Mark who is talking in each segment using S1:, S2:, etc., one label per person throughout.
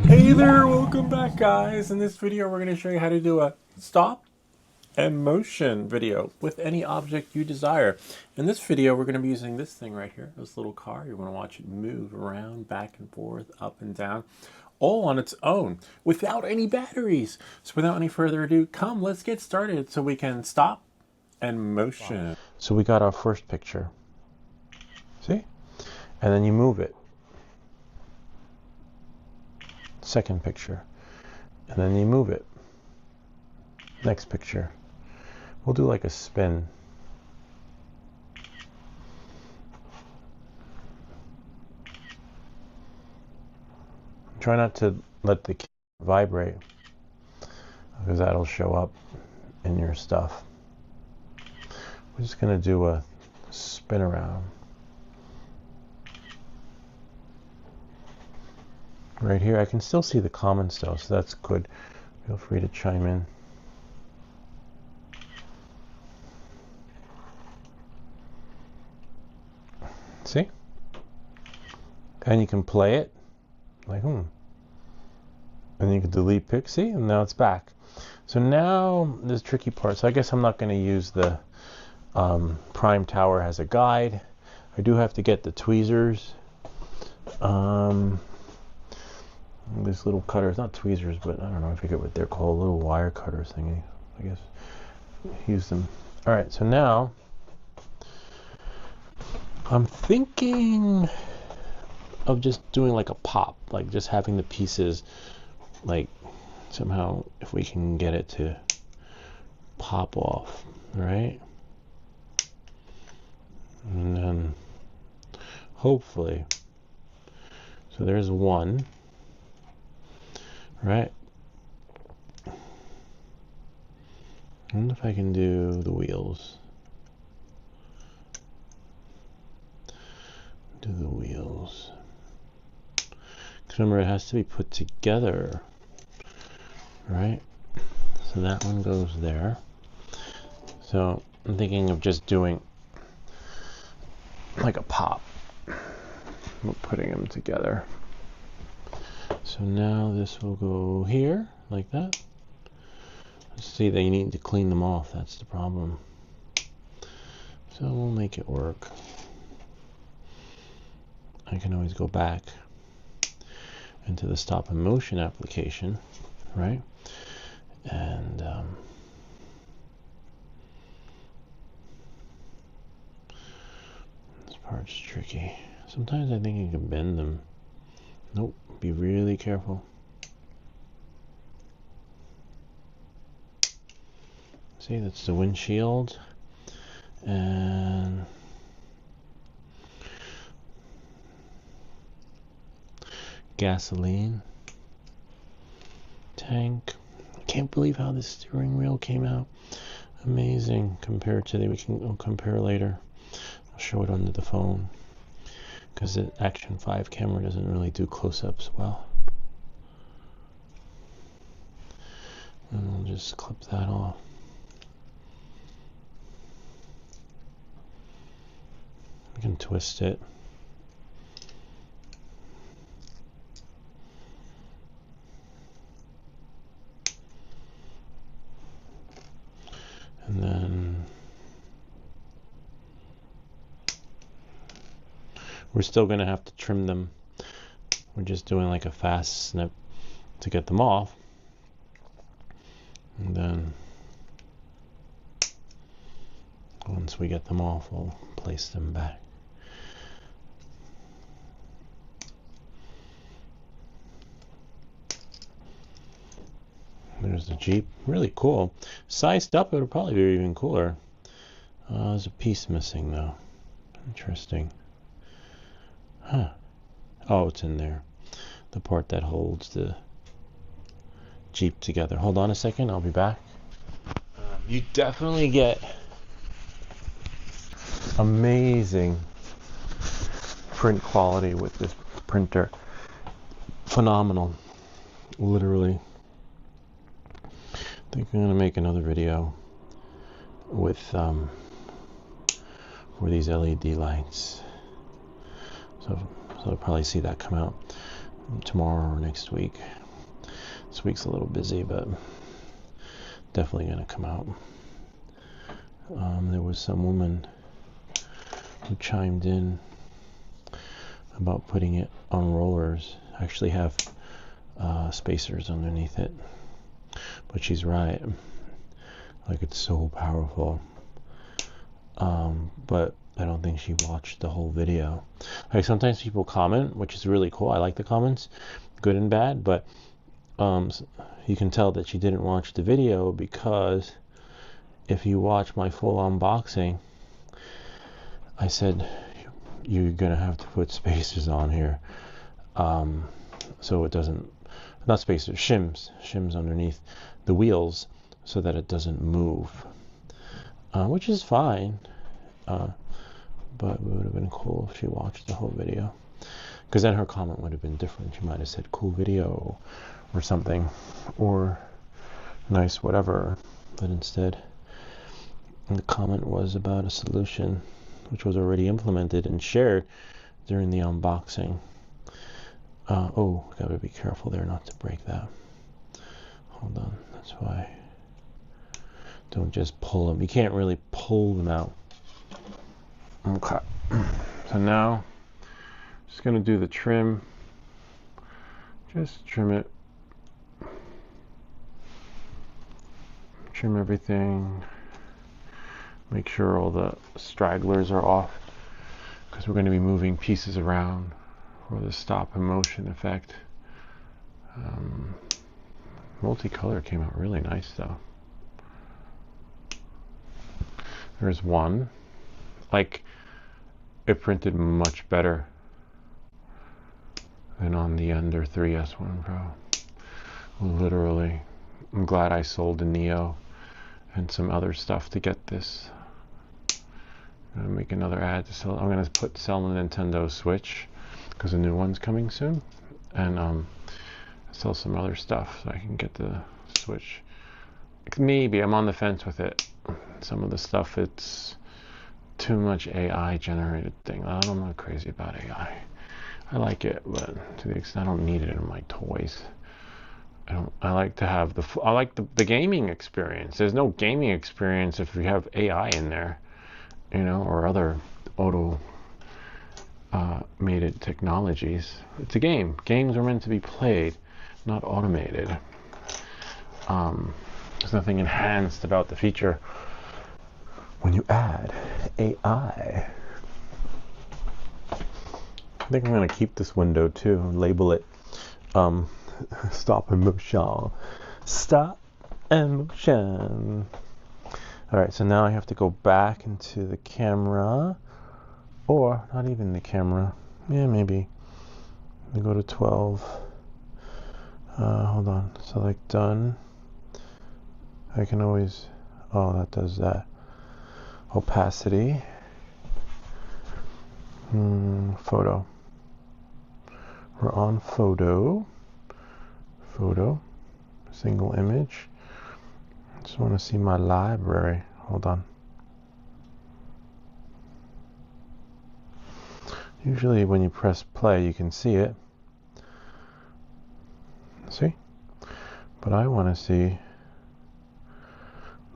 S1: Hey there, welcome back guys. In this video we're going to show you how to do a stop and motion video with any object you desire. In this video we're going to be using this thing right here, this little car. You want to watch it move around, back and forth, up and down, all on its own without any batteries. So without any further ado, come let's get started so we can stop and motion. So we got our first picture, see? And then you move it. Second picture, and then you move it. Next picture, we'll do like a spin. Try not to let the camera vibrate because that'll show up in your stuff. We're just going to do a spin around. Right here, I can still see the comments though, so that's good. Feel free to chime in. See? And you can play it like, and you can delete Pixie, and now it's back. So now this tricky part. So I guess I'm not going to use the Prime Tower as a guide. I do have to get the tweezers. This little cutters, not tweezers, but I don't know, I forget what they're called, little wire cutters thingy, I guess. Use them. All right, so now I'm thinking of just doing like a pop, like just having the pieces, like somehow if we can get it to pop off, right? And then hopefully, so there's one. Right. I wonder if I can do the wheels. Do the wheels. Because remember, it has to be put together. Right? So that one goes there. So I'm thinking of just doing like a pop. Putting them together. So now this will go here, like that. See that you need to clean them off, that's the problem. So we'll make it work. I can always go back into the stop and motion application, right? And this part's tricky. Sometimes I think you can bend them. Nope, be really careful. See, that's the windshield. And gasoline tank. I can't believe how this steering wheel came out. Amazing compared to we can compare later. I'll show it under the phone because the Action 5 camera doesn't really do close-ups well. And we'll just clip that off. We can twist it. And then we're still going to have to trim them. We're just doing like a fast snip to get them off. And then once we get them off, we'll place them back. There's the Jeep. Really cool. Sized up, it would probably be even cooler. There's a piece missing though. Interesting. Huh. Oh, it's in there. The part that holds the Jeep together. Hold on a second, I'll be back. You definitely get amazing print quality with this printer. Phenomenal. Literally. I think I'm going to make another video with for these LED lights. So you'll probably see that come out. tomorrow or next week. This week's a little busy, but definitely going to come out. There was some woman who chimed in about putting it on rollers. I actually have spacers underneath it, but she's right. Like, it's so powerful. But I don't think she watched the whole video. Like, sometimes people comment, which is really cool. I like the comments, good and bad, but you can tell that she didn't watch the video, because if you watch my full unboxing, I said you're gonna have to put spacers on here, so it doesn't, not spacers, shims underneath the wheels, so that it doesn't move, which is fine, but it would have been cool if she watched the whole video, because then her comment would have been different. She might have said cool video or something, or nice whatever, but instead the comment was about a solution which was already implemented and shared during the unboxing. Oh, gotta be careful there not to break that. Hold on, that's why. Don't just pull them. You can't really pull them out. Okay, so now just gonna do the trim. Just trim it. Trim everything. Make sure all the stragglers are off, because we're going to be moving pieces around for the stop and motion effect. Multicolor came out really nice though. There's one. Like, it printed much better than on the Under 3S one Pro. Literally. I'm glad I sold the Neo and some other stuff to get this. I'm gonna make another ad to sell. I'm gonna sell the Nintendo Switch, because a new one's coming soon, and sell some other stuff so I can get the Switch. Maybe I'm on the fence with it. Some of the stuff, it's too much AI generated thing. I'm not crazy about AI. I like it, but to the extent I don't need it in my toys. I like to have I like the gaming experience. There's no gaming experience if you have AI in there, or other automated technologies. It's a game. Games are meant to be played, not automated. There's nothing enhanced about the feature when you add AI. I think I'm going to keep this window too and label it stop and motion. Stop and motion. Alright, so now I have to go back into the camera, or not even the camera. Yeah, maybe. Let me go to 12. Hold on. Select done. I can always, oh, that does that. Opacity. Photo. We're on photo. Photo. Single image. Just want to see my library. Hold on. Usually when you press play, you can see it. See? But I want to see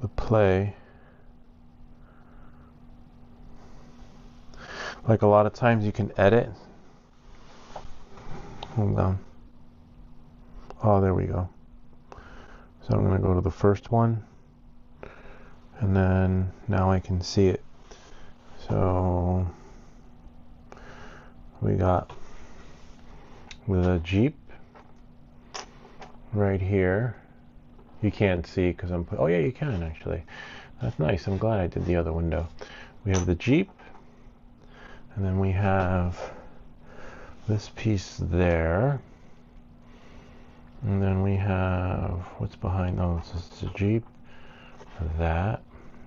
S1: the play. Like, a lot of times you can edit. Hold on. Oh, there we go. So I'm going to go to the first one, and then now I can see it. So we got the Jeep right here. You can't see because oh yeah, you can actually. That's nice. I'm glad I did the other window. We have the Jeep, and then we have this piece there. And then we have, what's behind, oh, this is the Jeep, that.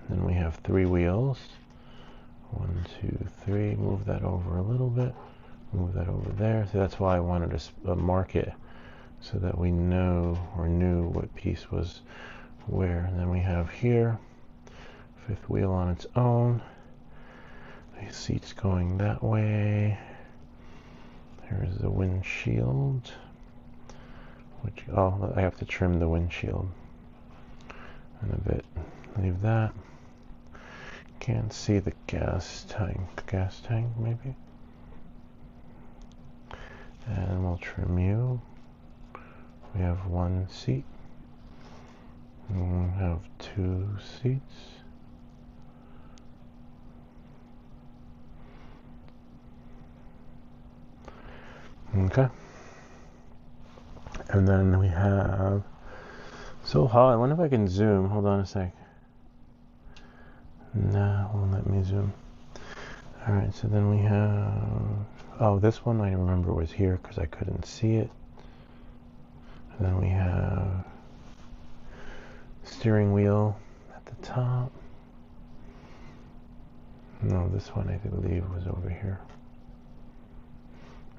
S1: Then we have 3 wheels. 1, 2, 3, move that over a little bit. Move that over there. So that's why I wanted to mark it, so that we know, or knew what piece was where. And then we have here, 5th wheel on its own. The seat's going that way. Here's the windshield. Oh, I have to trim the windshield in a bit. Leave that. Can't see the gas tank. Gas tank, maybe? And we'll trim you. We have one seat. And we have two seats. Okay. And then we have so hot. I wonder if I can zoom. Hold on a sec. Nah, won't let me zoom. Alright, so then we have, oh, this one I remember was here because I couldn't see it. And then we have steering wheel at the top. No, this one I believe was over here.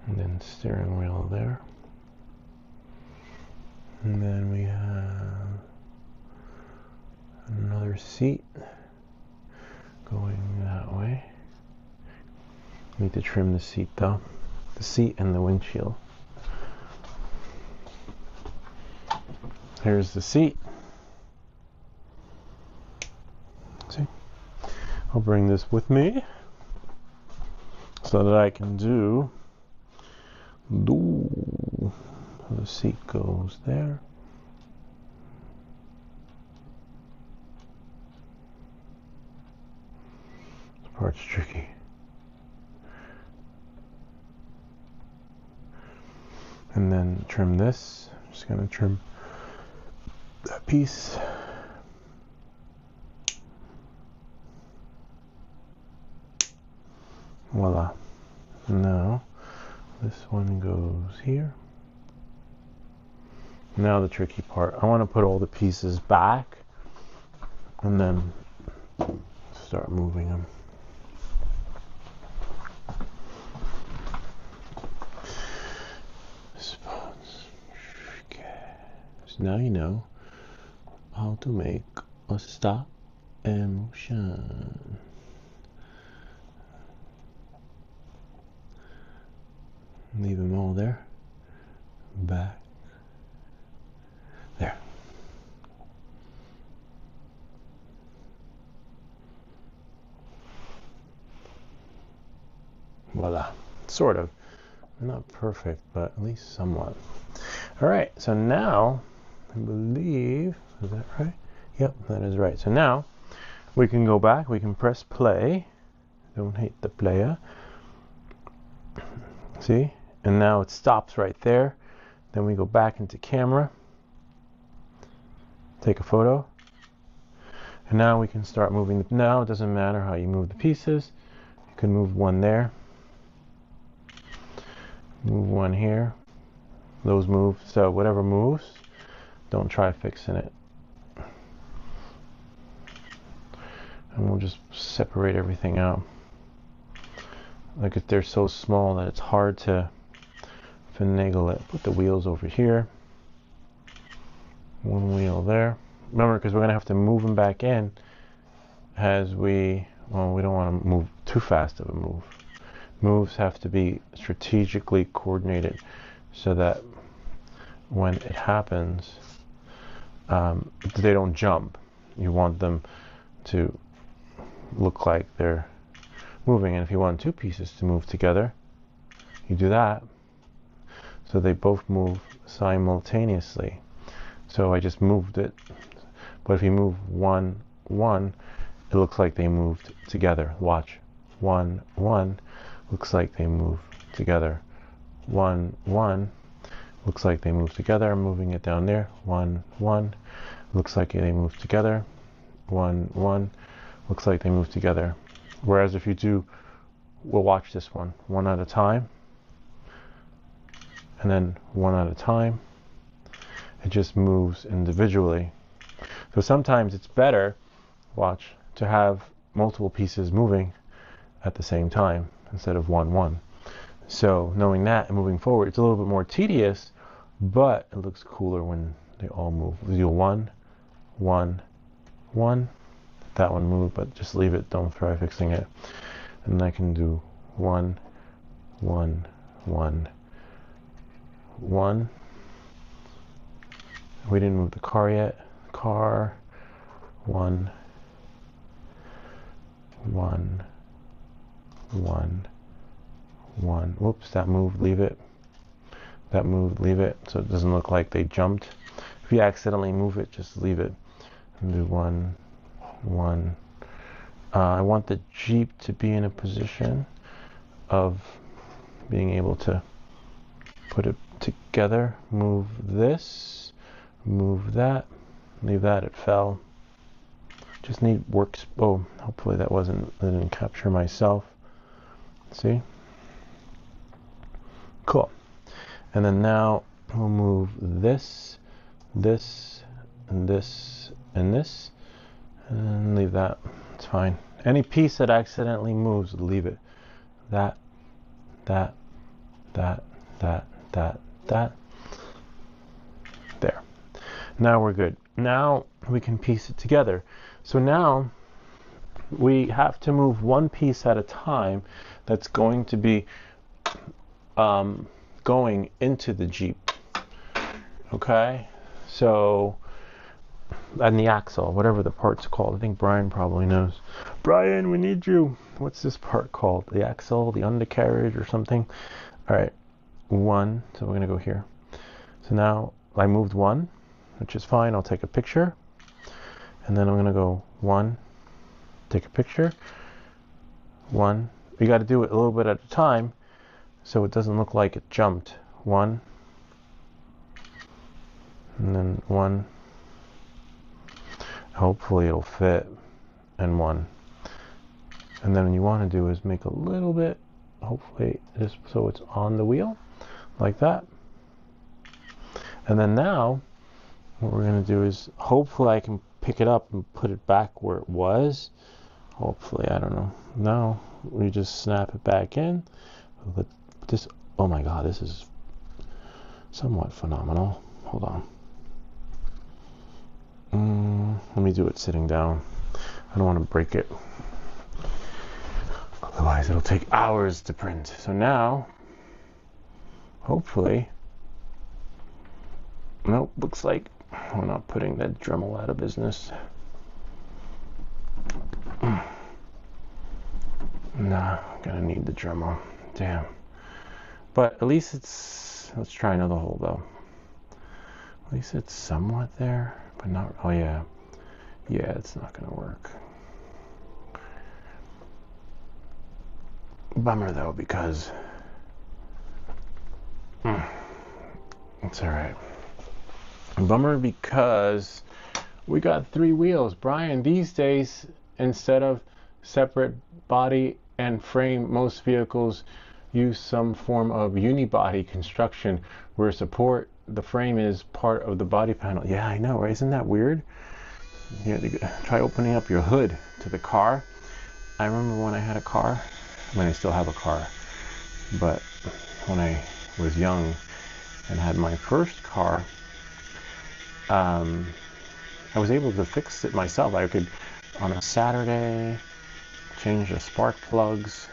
S1: And then steering wheel there. And then we have another seat going that way. Need to trim the seat though. The seat and the windshield. Here's the seat. See? I'll bring this with me so that I can do the seat goes there. This part's tricky. And then trim this. I'm just gonna trim that piece. Voila. Now this one goes here. Now the tricky part. I want to put all the pieces back and then start moving them. So now you know how to make a stop and motion. Leave them all there. Back. There. Voila. Sort of. Not perfect, but at least somewhat. All right, so now, I believe, is that right? Yep, that is right. So now, we can go back, we can press play. Don't hate the player. See? And now it stops right there. Then we go back into camera. Take a photo. And now we can start moving. Now it doesn't matter how you move the pieces. You can move one there. Move one here. Those move. So whatever moves, don't try fixing it. And we'll just separate everything out. Like if they're so small that it's hard to finagle it. Put the wheels over here. One wheel there. Remember, because we're going to have to move them back in as we don't want to move too fast of a move. Moves have to be strategically coordinated so that when it happens, they don't jump. You want them to look like they're moving. And if you want two pieces to move together, you do that. So they both move simultaneously. So I just moved it. But if you move one, it looks like they moved together. Watch. 1, 1 looks like they move together. 1, 1 looks like they move together. I'm moving it down there. 1, 1 looks like they move together. 1, 1 looks like they move together. Whereas if you do, we'll watch this one at a time. And then one at a time. It just moves individually. So sometimes it's better, watch, to have multiple pieces moving at the same time instead of 1, 1. So knowing that and moving forward, it's a little bit more tedious, but it looks cooler when they all move. We do 1, 1, 1. That one moved, but just leave it. Don't try fixing it. And I can do 1, 1, 1, 1. We didn't move the car yet. Car, 1, 1, 1, 1. Whoops, that moved, leave it. That moved, leave it. So it doesn't look like they jumped. If you accidentally move it, just leave it. And do 1, 1. I want the Jeep to be in a position of being able to put it together. Move this, move that, leave that, it fell. Just need works. Oh, hopefully that didn't capture myself. See? Cool. And then now we'll move this, this, and this, and this, and leave that. It's fine. Any piece that accidentally moves, leave it. That, that, that, that, that. There. Now we're good. Now we can piece it together. So now we have to move one piece at a time that's going to be going into the Jeep. Okay? So, and the axle, whatever the part's called. I think Brian probably knows. Brian, we need you. What's this part called? The axle, the undercarriage, or something? All right. 1. So we're going to go here. So now I moved 1, which is fine. I'll take a picture. And then I'm going to go 1, take a picture. 1. You got to do it a little bit at a time so it doesn't look like it jumped. 1. And then 1. Hopefully it'll fit. And 1. And then what you want to do is make a little bit, hopefully just so it's on the wheel, like that. And then now what we're going to do is hopefully I can pick it up and put it back where it was. Hopefully, I don't know. Now we just snap it back in. But this, oh my God, this is somewhat phenomenal. Hold on. Let me do it sitting down. I don't want to break it. Otherwise, it'll take hours to print. So now, hopefully, nope, looks like we're not putting that Dremel out of business. Nah, I'm gonna need the Dremel. Damn. But at least it's, let's try another hole though. At least it's somewhat there, but not, oh yeah. Yeah, it's not gonna work. Bummer though, because it's alright. Bummer because we got 3 wheels. Brian, these days, instead of separate body and frame, most vehicles use some form of unibody construction where the frame is part of the body panel. Yeah, I know, right? Isn't that weird? You have to try opening up your hood to the car. I remember when I had a car. I mean, I still have a car, but when I was young and had my first car, I was able to fix it myself. I could, on a Saturday, change the spark plugs,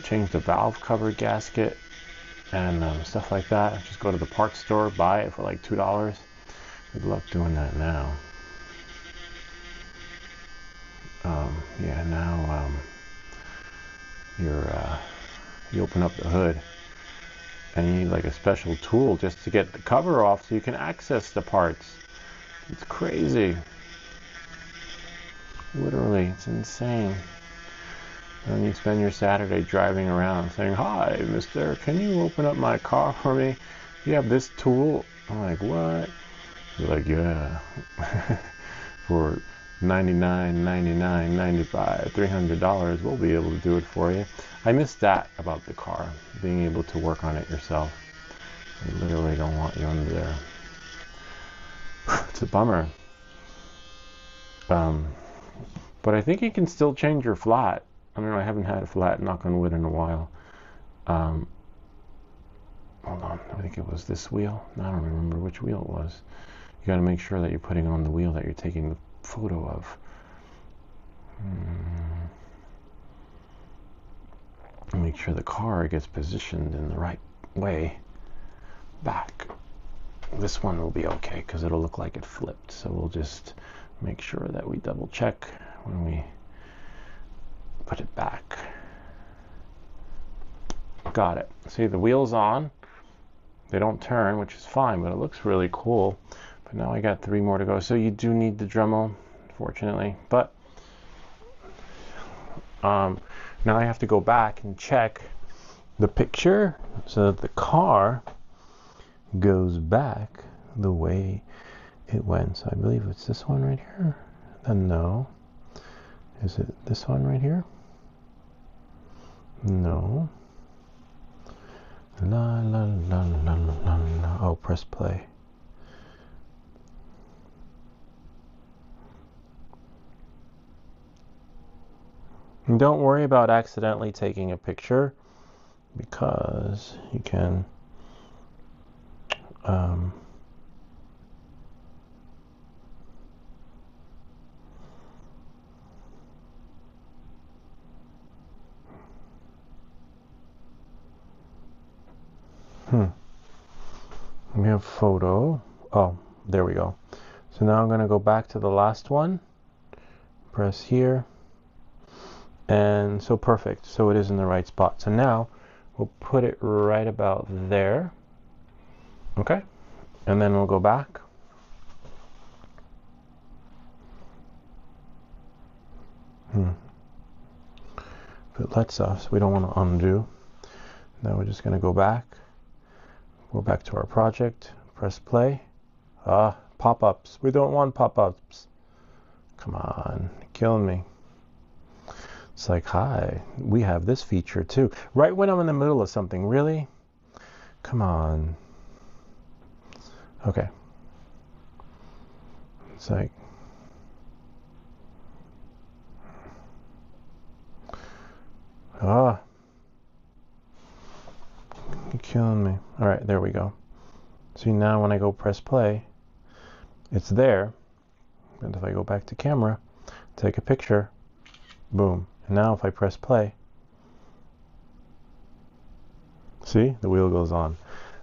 S1: change the valve cover gasket, and stuff like that. Just go to the parts store, buy it for like $2. Good luck doing that now. Yeah, now you open up the hood and you need like a special tool just to get the cover off so you can access the parts. It's crazy. Literally, it's insane. And you spend your Saturday driving around saying, "Hi, mister, can you open up my car for me? You have this tool?" I'm like, "What?" You're like, "Yeah." For $99, $99, $95, $300, we'll be able to do it for you. I miss that about the car, being able to work on it yourself. They literally don't want you under there. It's a bummer. But I think you can still change your flat. I mean, I haven't had a flat, knock on wood, in a while. Hold on, I think it was this wheel. I don't remember which wheel it was. You got to make sure that you're putting on the wheel that you're taking the photo of. Make sure the car gets positioned in the right way. back. This one will be okay because it'll look like it flipped. So we'll just make sure that we double check when we put it back. Got it. See, the wheel's on. They don't turn, which is fine, but it looks really cool. But now I got 3 more to go. So you do need the Dremel, fortunately. But now I have to go back and check the picture so that the car goes back the way it went. So I believe it's this one right here. Then no. Is it this one right here? No. La la la la la la. Oh, press play. And don't worry about accidentally taking a picture because you can we have photo. Oh, there we go. So now I'm going to go back to the last one. Press here. And so perfect. So it is in the right spot. So now we'll put it right about there. Okay. And then we'll go back. If it lets us, we don't want to undo. Now we're just going to go back. Go back to our project. Press play. Pop-ups. We don't want pop-ups. Come on. You're killing me. It's like, hi, we have this feature too. Right when I'm in the middle of something. Really? Come on. Okay. It's like, you're killing me. All right, there we go. See, now when I go press play, it's there. And if I go back to camera, take a picture, boom. And now if I press play, see, the wheel goes on.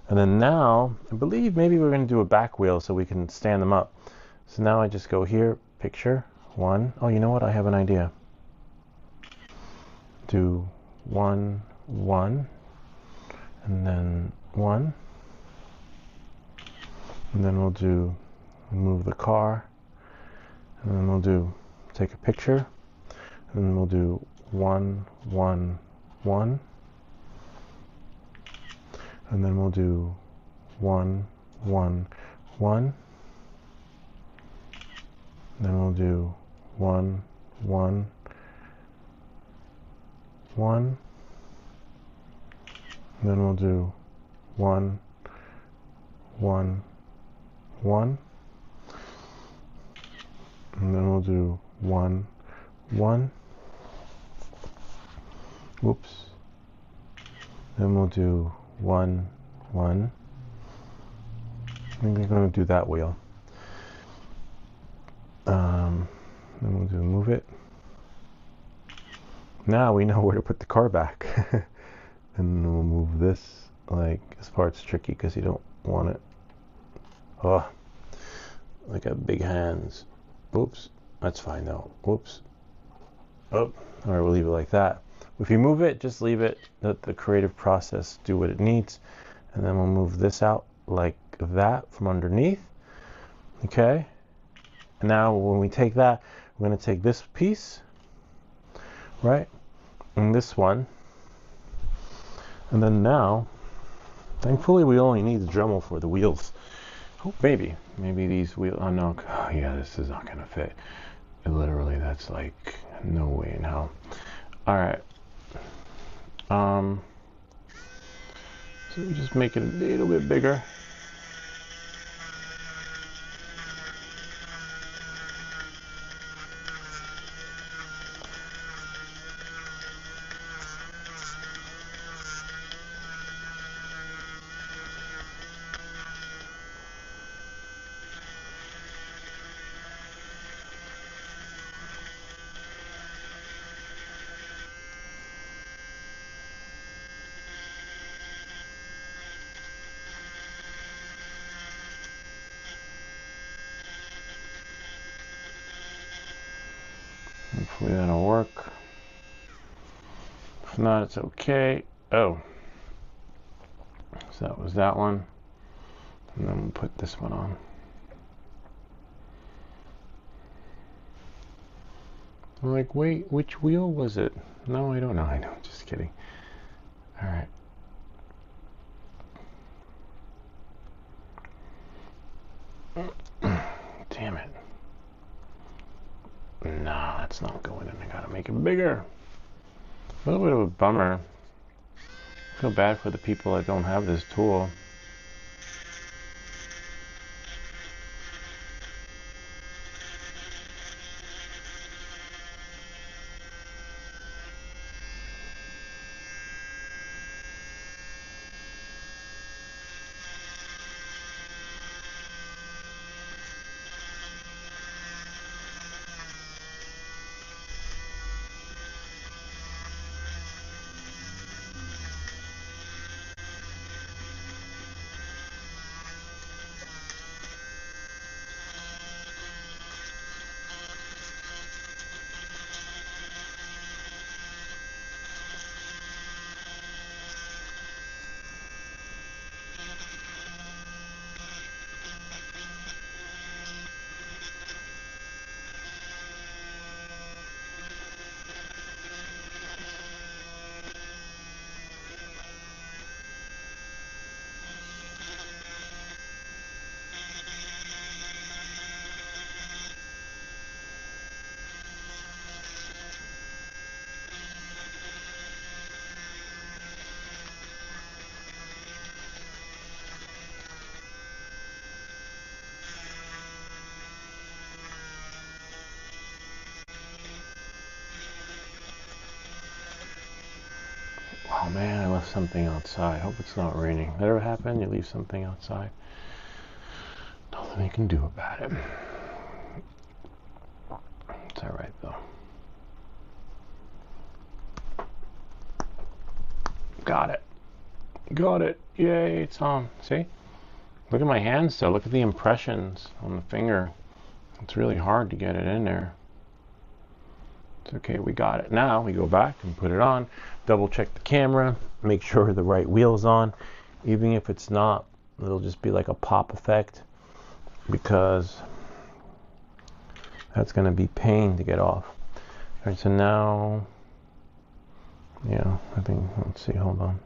S1: And then now, I believe maybe we're going to do a back wheel so we can stand them up. So now I just go here, picture, 1. Oh, you know what? I have an idea. Do 1, 1, and then 1. And then we'll do, move the car. And then we'll do, take a picture. And then we'll do 1, 1, 1. And then we'll do 1, 1, 1. Then we'll do 1, 1, 1. And then we'll do 1, 1, 1. And then we'll do 1, 1. Whoops. Then we'll do 1, 1. I think we're going to do that wheel. Then we'll do move it. Now we know where to put the car back. And we'll move this. Like, this part's tricky because you don't want it. Oh, I got big hands. Oops. That's fine though. Whoops. Oh, all right, we'll leave it like that. If you move it, just leave it. Let the creative process do what it needs. And then we'll move this out like that from underneath. Okay. And now when we take that, we're going to take this piece, right? And this one. And then now, thankfully we only need the Dremel for the wheels. Oh, maybe these wheels, oh no, oh, yeah, this is not going to fit. Literally, that's like no way in hell. All right. So we just make it a little bit bigger. Hopefully that'll work. If not, it's okay. Oh. So that was that one. And then we'll put this one on. I'm like, wait, which wheel was it? No, I don't know. I know, just kidding. All right. Damn it. Nah, that's not going in. I gotta make it bigger. A little bit of a bummer. I feel bad for the people that don't have this tool. Oh man, I left something outside. Hope it's not raining. That ever happen? You leave something outside? Nothing you can do about it. It's alright though. Got it. Got it. Yay, it's on. See? Look at my hands still. Look at the impressions on the finger. It's really hard to get it in there. It's okay, we got it. Now we go back and put it on. Double check the camera. Make sure the right wheel's on. Even if it's not, it'll just be like a pop effect, because that's going to be pain to get off. All right, so now, yeah, I think, let's see, hold on.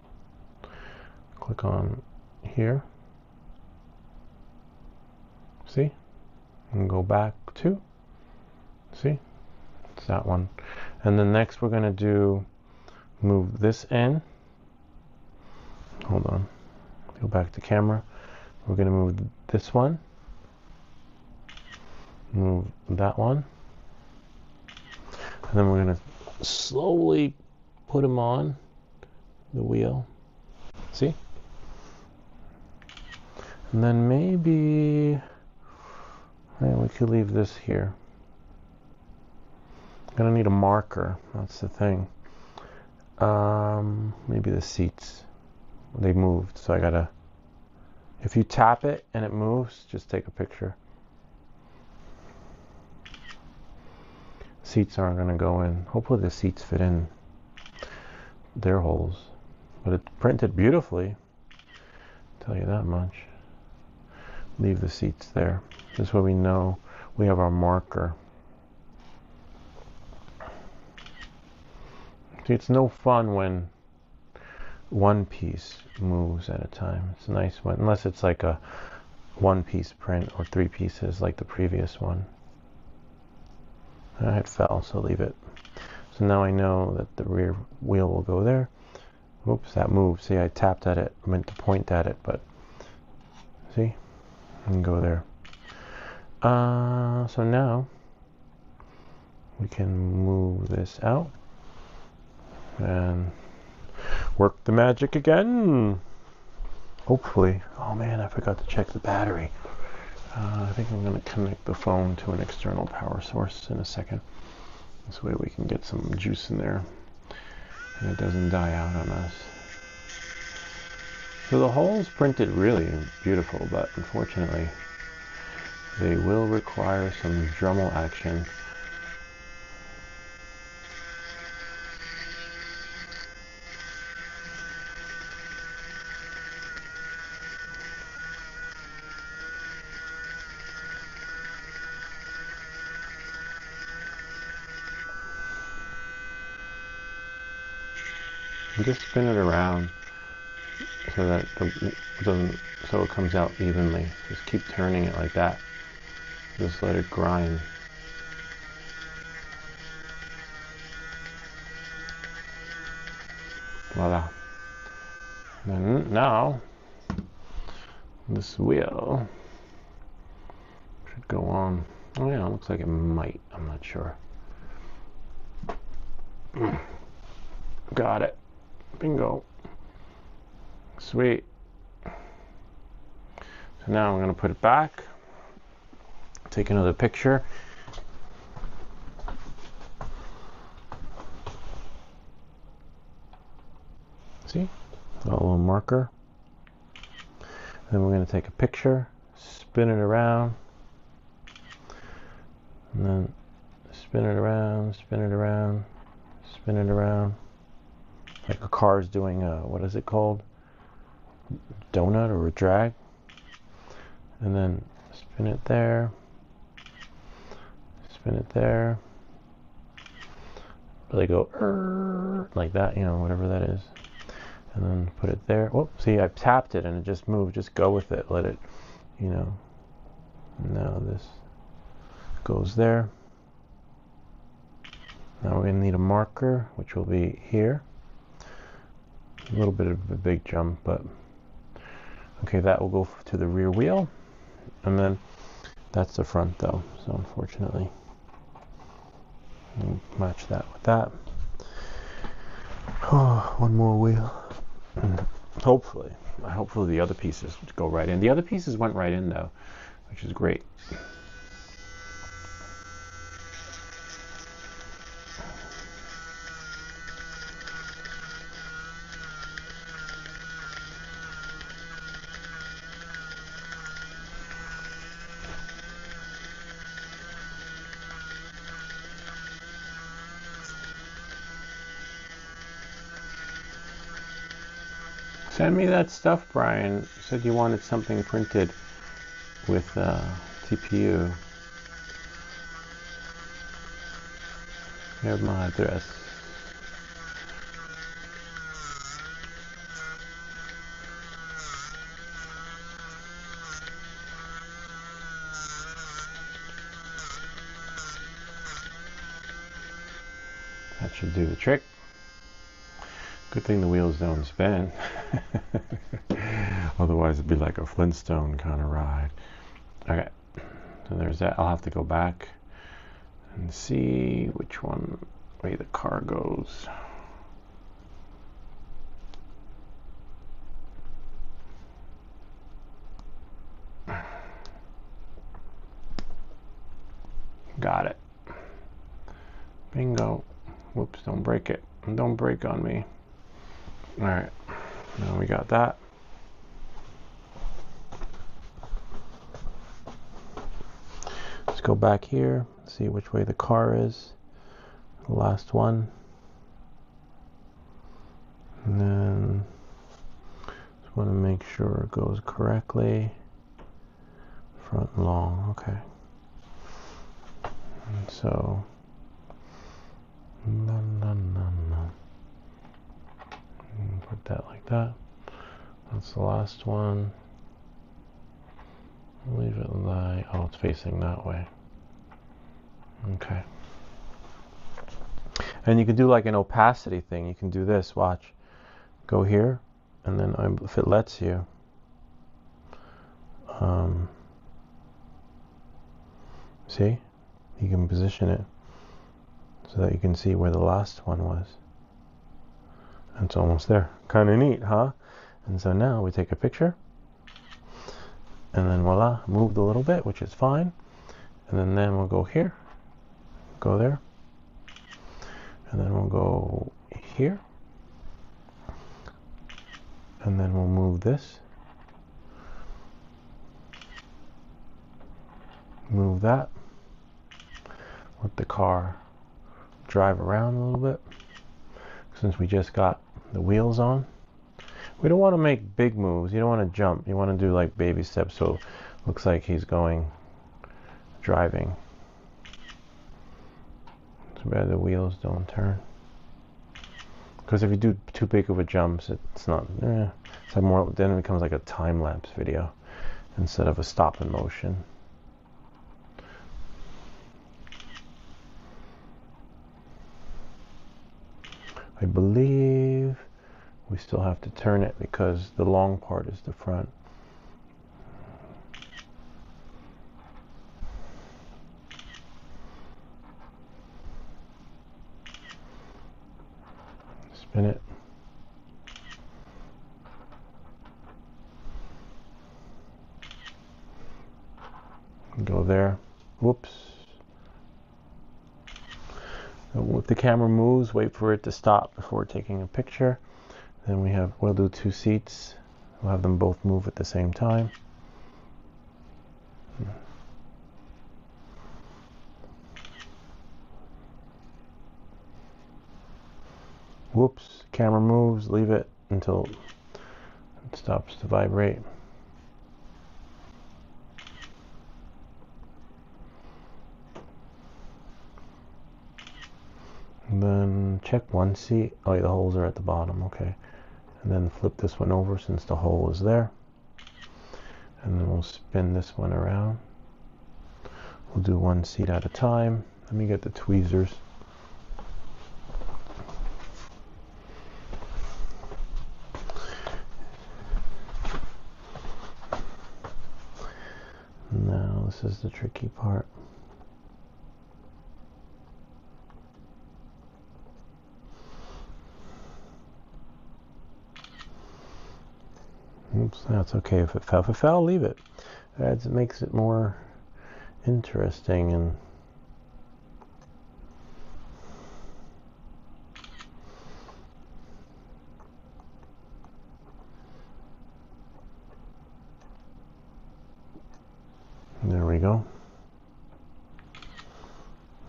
S1: Click on here. See? And go back to, see? It's that one. And then next we're going to do, move this in. Hold on. Go back to camera. We're going to move this one. Move that one. And then we're going to slowly put them on the wheel. See? And then maybe we could leave this here. I'm gonna need a marker. That's the thing. Maybe the seats. They moved, so I gotta. If you tap it and it moves, just take a picture. Seats aren't gonna go in. Hopefully the seats fit in their holes. But it's printed beautifully. I'll tell you that much. Leave the seats there. This way we know we have our marker. See, it's no fun when one piece moves at a time. It's nice when, unless it's like a one-piece print or 3 pieces like the previous one. It fell, so leave it. So now I know that the rear wheel will go there. Oops, that moved. See, I tapped at it. I meant to point at it, but see? And go there. So now we can move this out and work the magic again. Hopefully. Oh man, I forgot to check the battery. I think I'm going to connect the phone to an external power source in a second. This way we can get some juice in there and it doesn't die out on us. So the holes printed really beautiful, but unfortunately they will require some Dremel action. And just spin it around so that so it comes out evenly. Just keep turning it like that. Just let it grind. Voila. And now this wheel should go on. Oh yeah, it looks like it might. I'm not sure. Got it. Bingo. Sweet. So now I'm going to put it back. Take another picture. See? A little marker. Then we're going to take a picture, spin it around, and then spin it around, spin it around, spin it around. Like a car's doing a, what is it called? Donut or a drag. And then spin it there, spin it there. Really go like that, you know, whatever that is. And then put it there. Oh, see, I tapped it and it just moved. Just go with it. Let it, you know. Now this goes there. Now we're going to need a marker, which will be here. A little bit of a big jump, but okay, that will go to the rear wheel. And then that's the front though, so unfortunately we'll match that with that. Oh, one more wheel. Hopefully the other pieces go right in. The other pieces went right in though, which is great. Send me that stuff, Brian. You said you wanted something printed with TPU. Here's my address. That should do the trick. Good thing the wheels don't spin. Otherwise it'd be like a Flintstone kind of ride. Okay, so there's that. I'll have to go back and see which way the car goes. Got it. Bingo. Whoops, don't break it. Don't break on me. Alright, now we got that. Let's go back here, see which way the car is. The last one. And then just want to make sure it goes correctly. Front and long, okay. And so put that like that. That's the last one. Leave it lie. Oh, it's facing that way. Okay. And you can do like an opacity thing. You can do this. Watch. Go here, and then if it lets you, see, you can position it so that you can see where the last one was. And it's almost there. Kind of neat, huh? And so now we take a picture, and then voila, moved a little bit, which is fine. And then we'll go here, go there, and then we'll go here, and then we'll move this, move that, let the car drive around a little bit. Since we just got the wheels on, we don't want to make big moves. You don't want to jump. You want to do like baby steps, so it looks like he's driving. Too bad the wheels don't turn. Because if you do too big of a jumps, it's not, it's like more, then it becomes like a time-lapse video instead of a stop in motion. I believe we still have to turn it because the long part is the front. Spin it. Go there. Whoops. If the camera moves, wait for it to stop before taking a picture. Then we'll do 2 seats. We'll have them both move at the same time. Whoops, camera moves, leave it until it stops to vibrate. And then check one seat. Oh, yeah, the holes are at the bottom, okay. And then flip this one over since the hole is there. And then we'll spin this one around. We'll do 1 seat at a time. Let me get the tweezers. Now, this is the tricky part. Oops, that's okay if it fell. If it fell, leave it. It makes it more interesting. And there we go.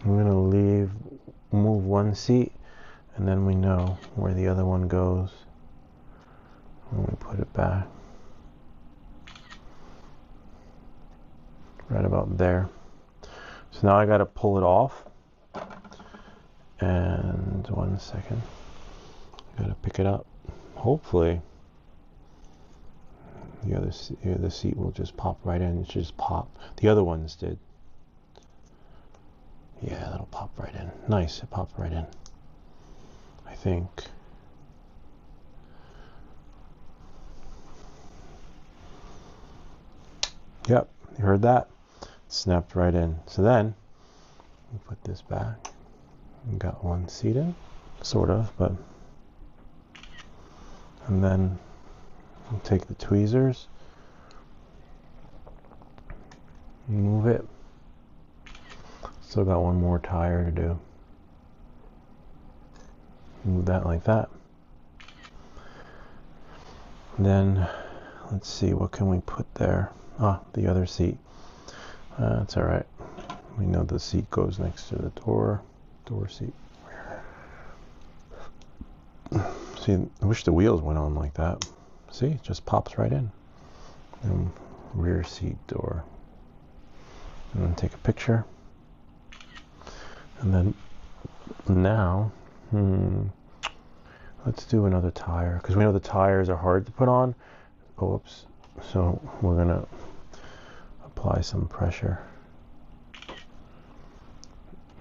S1: I'm going to move 1 seat, and then we know where the other one goes when we put it back. Right about there. So now I got to pull it off. And 1 second. I got to pick it up. Hopefully the seat will just pop right in. It should just pop. The other ones did. Yeah, that'll pop right in. Nice, it popped right in. I think. Yep, you heard that? It snapped right in. So then, we put this back. We got 1 seat in, sort of, but. And then we'll take the tweezers, move it. Still got 1 more tire to do. Move that like that. Then, let's see, what can we put there? Ah, the other seat. That's all right. We know the seat goes next to the door seat. See, I wish the wheels went on like that. See, it just pops right in. And rear seat door. And then take a picture. And then now, let's do another tire, because we know the tires are hard to put on. Oops. So we're gonna apply some pressure.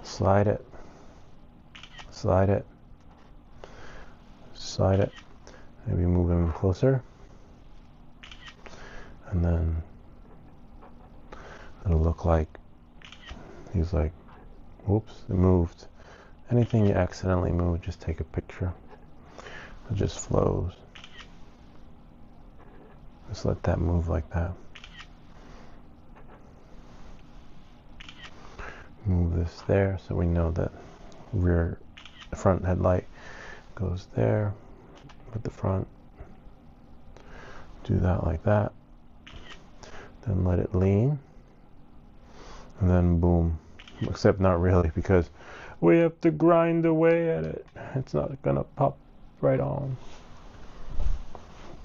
S1: Slide it. Slide it. Slide it. Maybe move him closer. And then it'll look like he's like, whoops, it moved. Anything you accidentally move, just take a picture. It just flows. Just let that move like that. Move this there so we know that front headlight goes there with the front. Do that like that. Then let it lean. And then boom. Except not really, because we have to grind away at it. It's not gonna pop right on.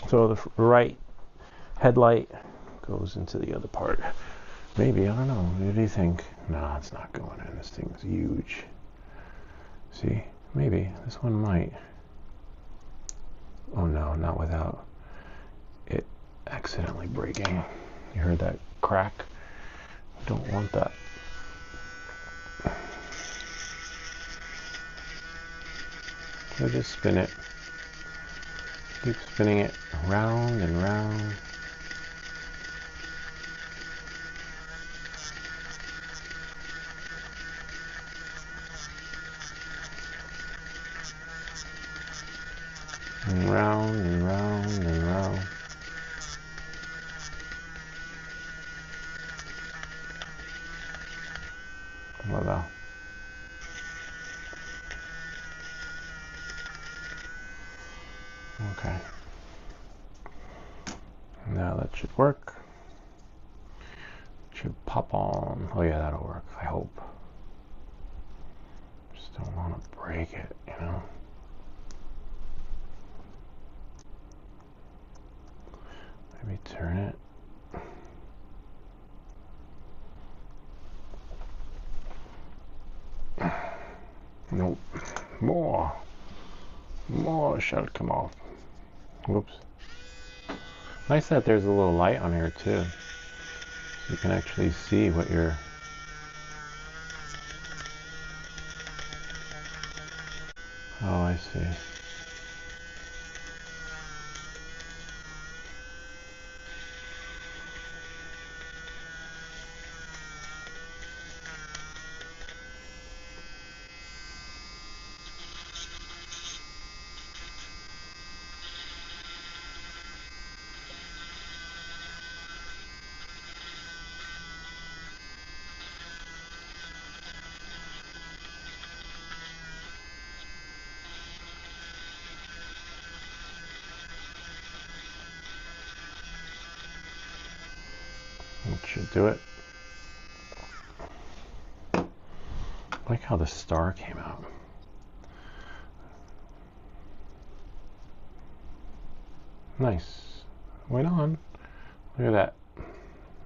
S1: So the right headlight goes into the other part. Maybe, I don't know. What do you think? No, it's not going in. This thing is huge. See? Maybe. This one might. Oh no, not without it accidentally breaking. You heard that crack? Don't want that. So just spin it. Keep spinning it round and round. And round and round and round. Voilà. Okay. Now that should work. Should pop on. Oh yeah, that'll work, I hope. Just don't want to break it, you know? Maybe turn it. Nope. More shall come off. Whoops. Nice that there's a little light on here too. So you can actually see what you're... Oh, I see. That should do it. I like how the star came out. Nice. Wait on. Look at that.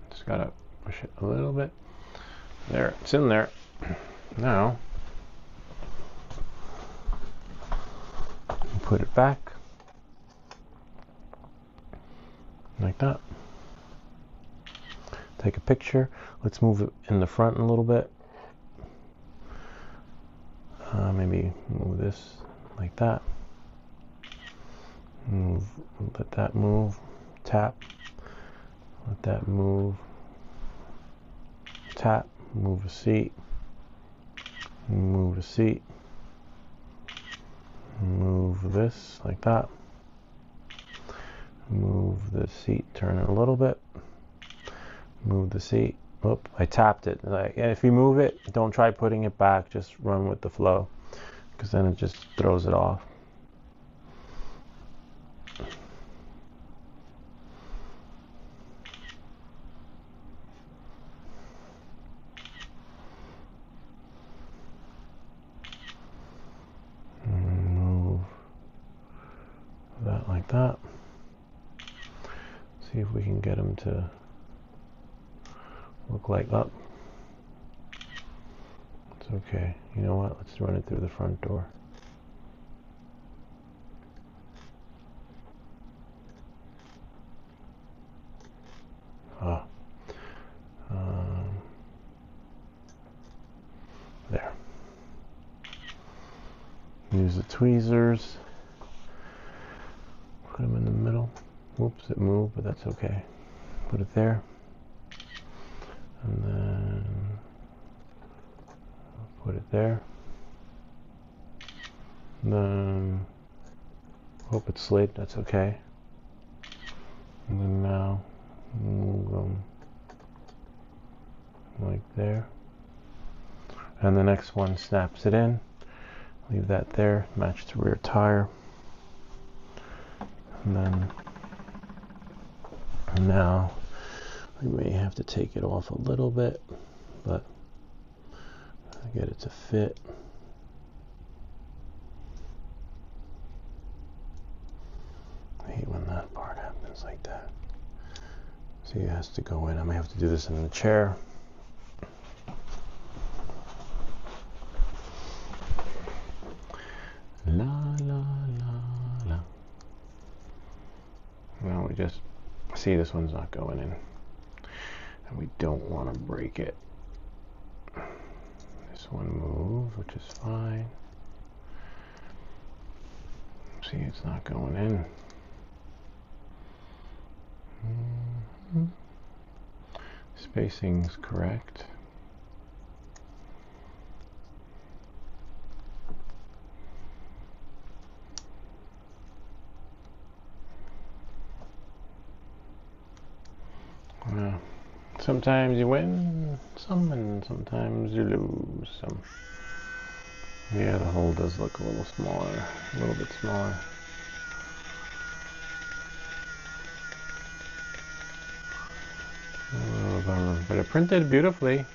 S1: Just gotta push it a little bit. There, it's in there. Now, put it back. Like that. Take a picture. Let's move it in the front a little bit. Maybe move this like that. Move, let that move. Tap. Let that move. Tap. Move a seat. Move a seat. Move this like that. Move the seat. Turn it a little bit. Move the seat. Oop, I tapped it. Like, if you move it, don't try putting it back. Just run with the flow, because then it just throws it off. Move that like that. See if we can get them to look like up. It's okay. You know what? Let's run it through the front door. There. Use the tweezers. Put them in the middle. Whoops, it moved, but that's okay. Put it there. And then put it there. And then hope it slid, that's okay. And then now move them like there. And the next one snaps it in. Leave that there, match the rear tire. And then now we may have to take it off a little bit, but get it to fit. I hate when that part happens like that. See, it has to go in. I may have to do this in the chair. La la la la. See, this one's not going in. And we don't want to break it. This one moves, which is fine. See, it's not going in. Spacing's correct. Sometimes you win some and sometimes you lose some. Yeah, the hole does look a little smaller, a little bit smaller. But it printed beautifully.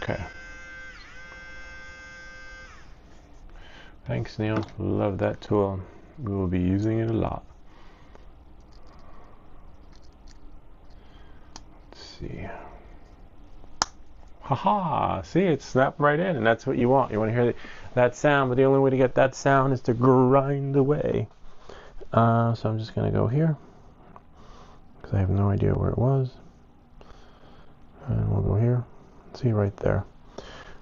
S1: Okay. Thanks, Neil. Love that tool. We will be using it a lot. Let's see. Haha! See, it snapped right in, and that's what you want. You want to hear that sound, but the only way to get that sound is to grind away. So I'm just going to go here, because I have no idea where it was. And we'll go here. See, right there.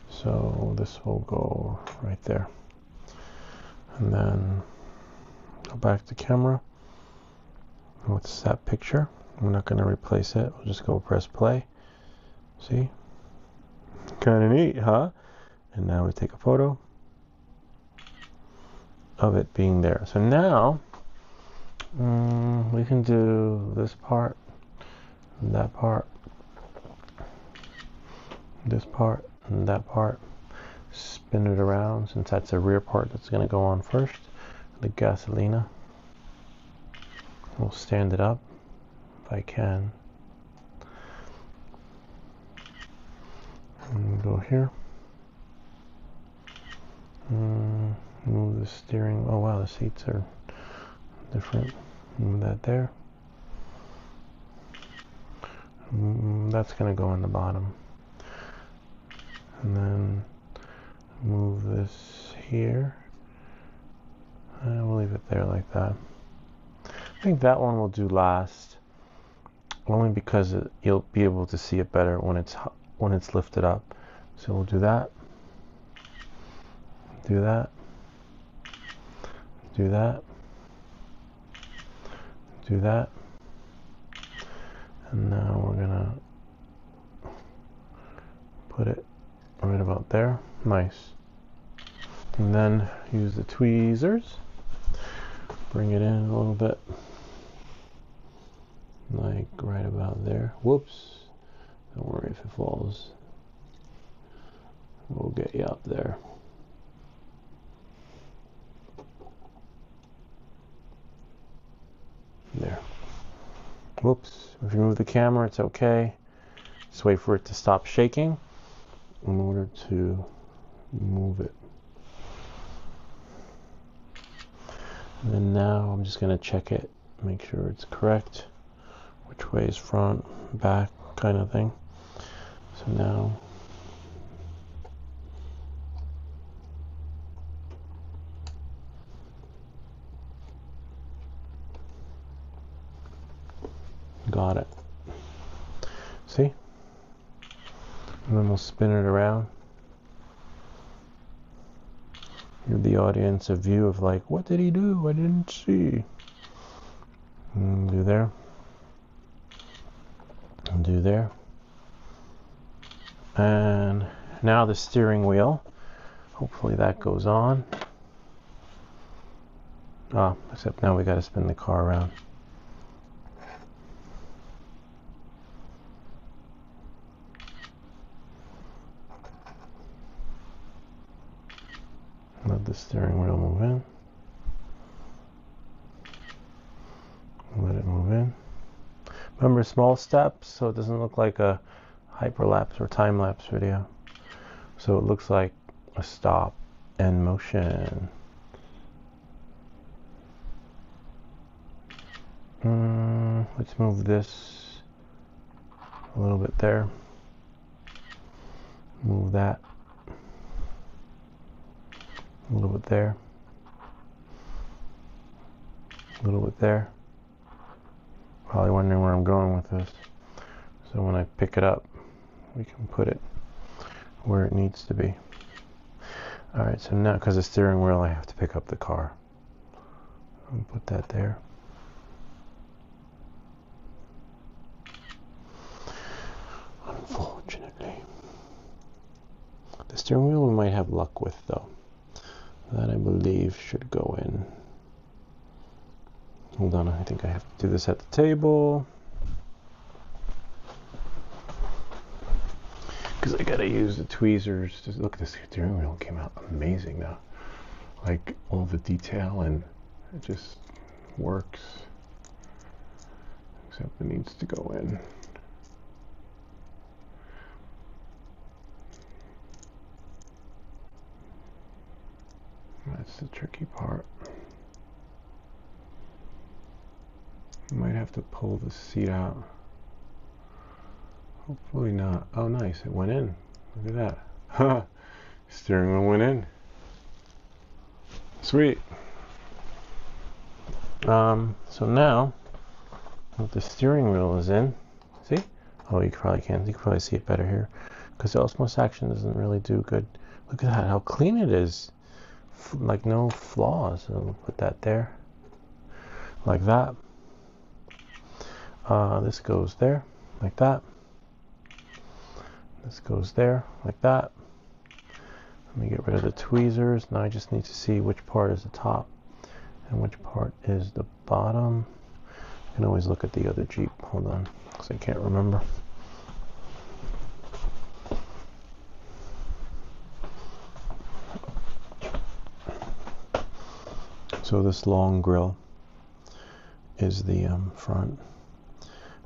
S1: So this will go right there. And then go back to camera. What's that picture? We're not going to replace it. We'll just go press play. See? Kind of neat, huh? And now we take a photo of it being there. So now we can do this part, and that part, this part, and that part. Spin it around, since that's the rear part that's going to go on first. The gasolina. We'll stand it up if I can. And go here. Move the steering. Oh wow, the seats are different. Move that there. That's going to go on the bottom. And then move this here. And we'll leave it there like that. I think that one will do last, only because you'll be able to see it better when it's lifted up. So we'll do that. Do that. Do that. Do that. And now we're gonna put it right about there. Nice. And then use the tweezers. Bring it in a little bit. Like right about there. Whoops. Don't worry if it falls. We'll get you up there. There. Whoops. If you move the camera, it's okay. Just wait for it to stop shaking in order to move it. And then now I'm just going to check it, make sure it's correct. Which way is front, back, kind of thing. So now got it. See? And then we'll spin it around. Give the audience a view of like, what did he do? I didn't see. And do there. And do there. And now the steering wheel. Hopefully that goes on. Except now we got to spin the car around. Let the steering wheel move in. Let it move in. Remember, small steps, so it doesn't look like a hyperlapse or time-lapse video. So it looks like a stop and motion. Let's move this a little bit there. Move that a little bit there. A little bit there. Probably wondering where I'm going with this. So when I pick it up, we can put it where it needs to be. Alright, so now, because the steering wheel, I have to pick up the car. I'll put that there. Unfortunately. The steering wheel we might have luck with, though. That, I believe, should go in. Hold on, I think I have to do this at the table. Because I gotta use the tweezers. Just look, the steering wheel came out amazing now. Like, all the detail, and it just works. Except it needs to go in. That's the tricky part. You might have to pull the seat out. Hopefully not. Oh, nice. It went in. Look at that. Steering wheel went in. Sweet. So now, if the steering wheel is in, see? Oh, you probably can't. You can probably see it better here. Because the osmosis action doesn't really do good. Look at that, how clean it is. Like no flaws. So we'll put that there. Like that. This goes there. Like that. This goes there. Like that. Let me get rid of the tweezers. Now I just need to see which part is the top and which part is the bottom. I can always look at the other Jeep. Hold on, because I can't remember. So this long grill is the front,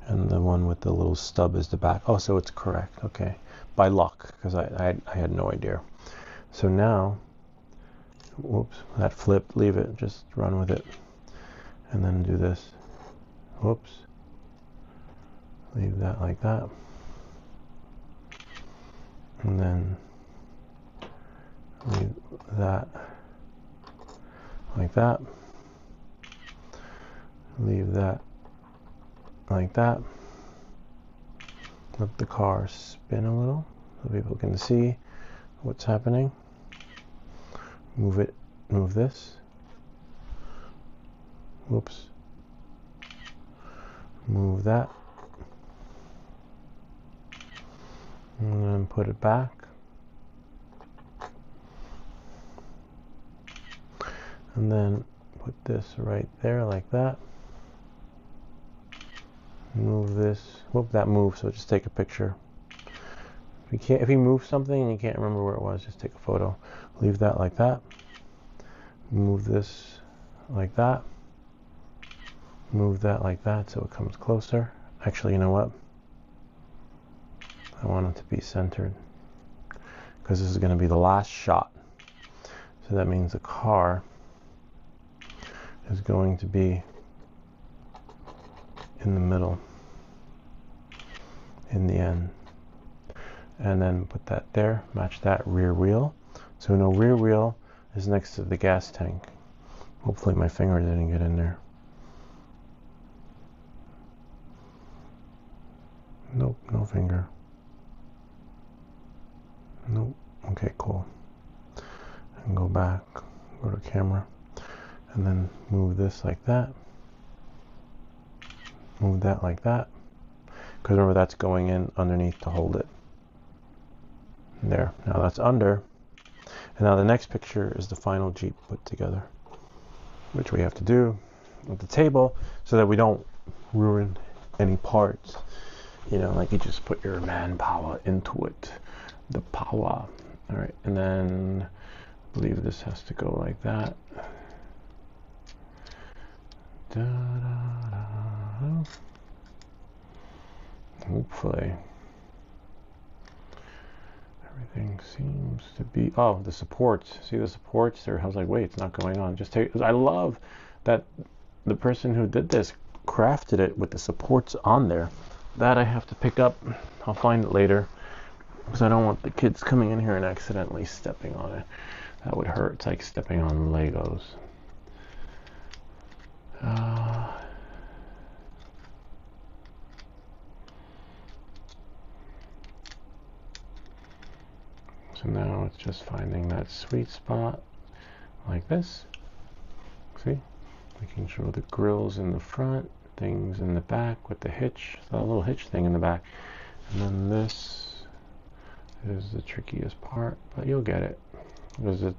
S1: and the one with the little stub is the back. Oh, so it's correct. Okay, by luck, because I had no idea. So now, whoops, that flipped. Leave it. Just run with it, and then do this. Whoops. Leave that like that, and then leave that like that. Leave that like that. Let the car spin a little so people can see what's happening. Move it, move this. Whoops. Move that. And then put it back. And then put this right there like that. Move this. Whoop, that moved, so just take a picture. If you move something and you can't remember where it was, just take a photo. Leave that like that. Move this like that. Move that like that so it comes closer. Actually, you know what? I want it to be centered, because this is going to be the last shot. So that means the car is going to be in the middle, in the end. And then put that there, match that rear wheel. So no, rear wheel is next to the gas tank. Hopefully my finger didn't get in there. Nope, no finger. Nope. Okay, cool. And go back, go to camera, and then move this like that. Move that like that. Because remember, that's going in underneath to hold it. There. Now that's under. And now the next picture is the final Jeep put together, which we have to do at the table so that we don't ruin any parts. You know, like you just put your manpower into it. The power. All right. And then I believe this has to go like that. Da, da, da. Hopefully everything seems to be, oh, the supports. See the supports there? I was like, wait, it's not going on. Just take, I love that the person who did this crafted it with the supports on there. That I have to pick up. I'll find it later because I don't want the kids coming in here and accidentally stepping on it. That would hurt. It's like stepping on Legos. So now it's just finding that sweet spot like this. See? Making sure the grill's in the front, things in the back with the hitch, that little hitch thing in the back. And then this is the trickiest part, but you'll get it. Because it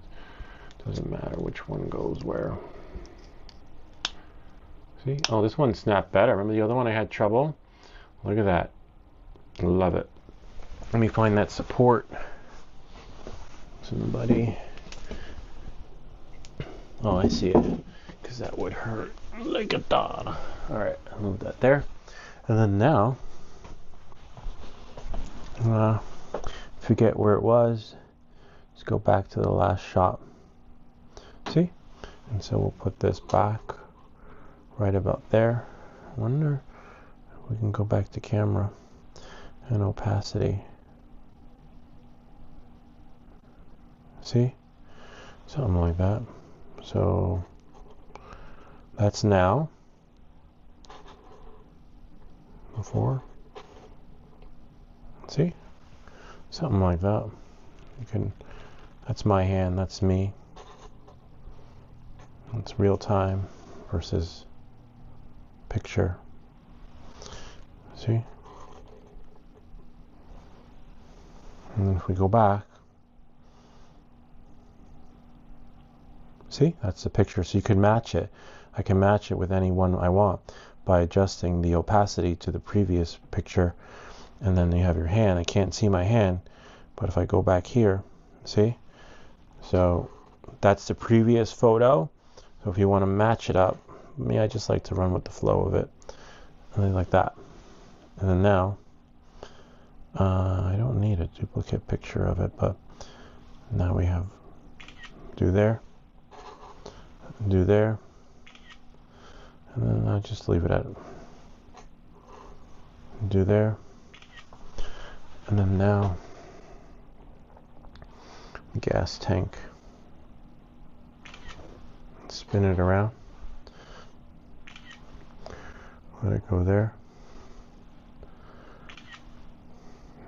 S1: doesn't matter which one goes where. See? Oh, this one snapped better. Remember the other one I had trouble? Look at that. Love it. Let me find that support. Somebody. Oh, I see it. Because that would hurt. Like a dog. Alright, I'll move that there. And then now, forget where it was. Let's go back to the last shot. See? And so we'll put this back right about there. I wonder if we can go back to camera and opacity. See? Something like that. So that's now. Before. See? Something like that. You can, that's my hand, that's me. It's real time versus picture. See? And if we go back, see, that's the picture. So you can match it. I can match it with any one I want by adjusting the opacity to the previous picture. And then you have your hand. I can't see my hand, but if I go back here, see? So that's the previous photo. So if you want to match it up, I just like to run with the flow of it. And like that. And then now, I don't need a duplicate picture of it, but now we have do there. Do there, and then I'll just leave it at do there, and then now gas tank, spin it around, let it go there,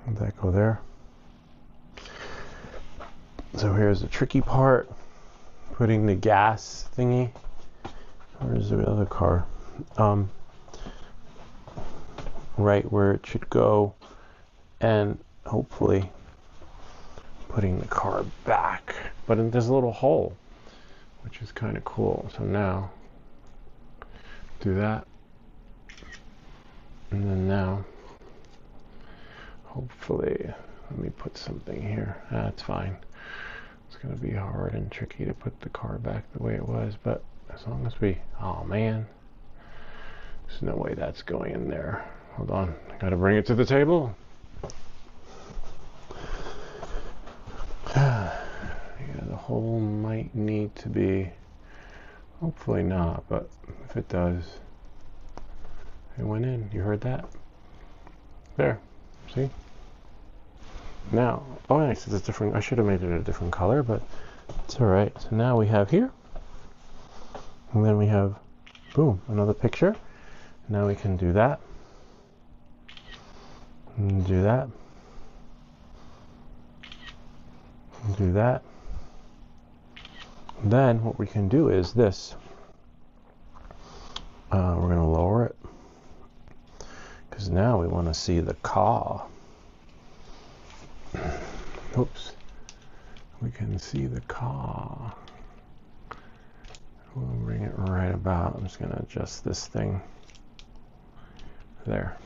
S1: let that go there. So here's the tricky part. Putting the gas thingy. Where's the other car? Right where it should go, and hopefully putting the car back. But there's a little hole, which is kind of cool. So now do that, and then now hopefully let me put something here. That's fine. It's going to be hard and tricky to put the car back the way it was, but as long as we, oh man, there's no way that's going in there. Hold on, I got to bring it to the table. Yeah, the hole might need to be, hopefully not, but if it does, it went in. You heard that? There, see? Now, oh nice, it's a different, I should have made it a different color, but it's alright. So now we have here, and then we have, boom, another picture. Now we can do that, and do that, and do that. And then what we can do is this. We're going to lower it, because now we want to see the car. Oops. We can see the car. We'll bring it right about. I'm just going to adjust this thing. There.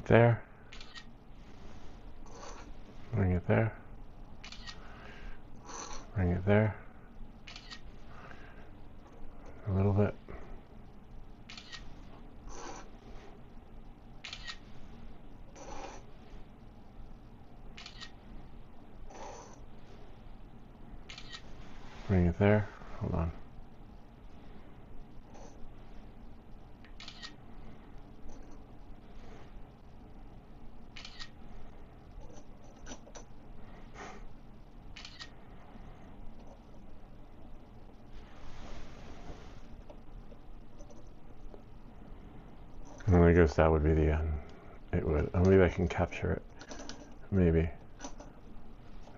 S1: there. Bring it there. Bring it there. A little bit. Bring it there. Hold on. And I guess that would be the end. It would. Oh, maybe I can capture it. Maybe.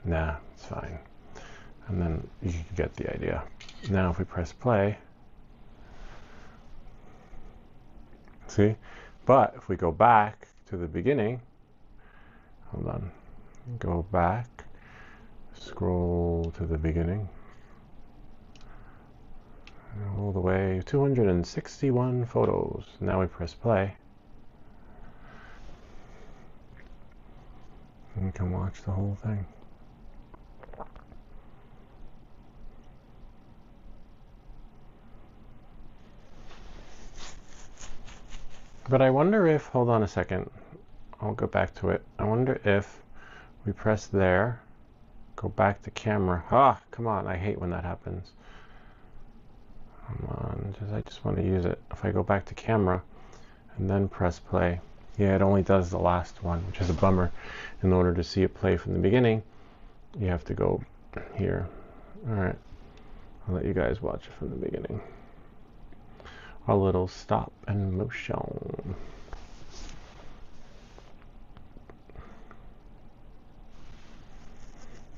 S1: Nah, it's fine. And then you can get the idea. Now if we press play, see? But if we go back to the beginning, hold on, go back, scroll to the beginning, all the way, 261 photos. Now we press play. And you can watch the whole thing. But I wonder if, hold on a second, I'll go back to it. I wonder if we press there, go back to camera. Ah, come on, I hate when that happens. Come on, I just want to use it. If I go back to camera and then press play, yeah, it only does the last one, which is a bummer. In order to see it play from the beginning, you have to go here. All right, I'll let you guys watch it from the beginning. Our little stop and motion.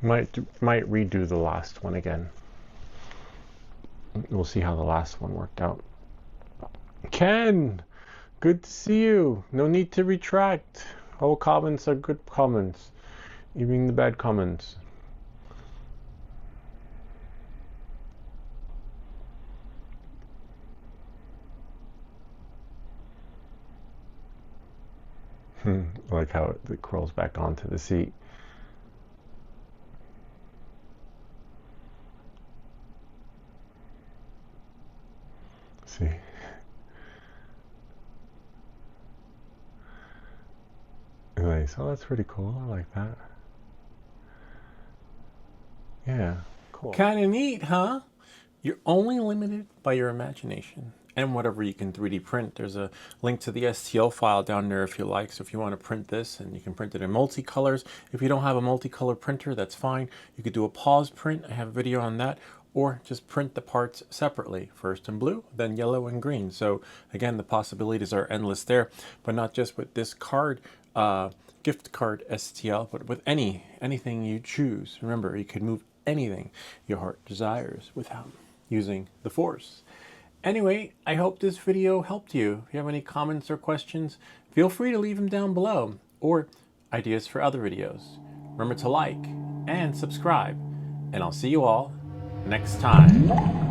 S1: Might redo the last one again. We'll see how the last one worked out. Ken, good to see you. No need to retract. All comments are good comments, even the bad comments. Like how it crawls back onto the seat. See? Nice. Oh, that's pretty cool. I like that. Yeah, cool. Kind of neat, huh? You're only limited by your imagination and whatever you can 3D print. There's a link to the STL file down there if you like. So if you want to print this, and you can print it in multicolors. If you don't have a multicolor printer, that's fine. You could do a pause print. I have a video on that. Or just print the parts separately, first in blue, then yellow and green. So again, the possibilities are endless there, but not just with this card, gift card STL, but with anything you choose. Remember, you could move anything your heart desires without using the force. Anyway, I hope this video helped you. If you have any comments or questions, feel free to leave them down below, or ideas for other videos. Remember to like and subscribe, and I'll see you all next time.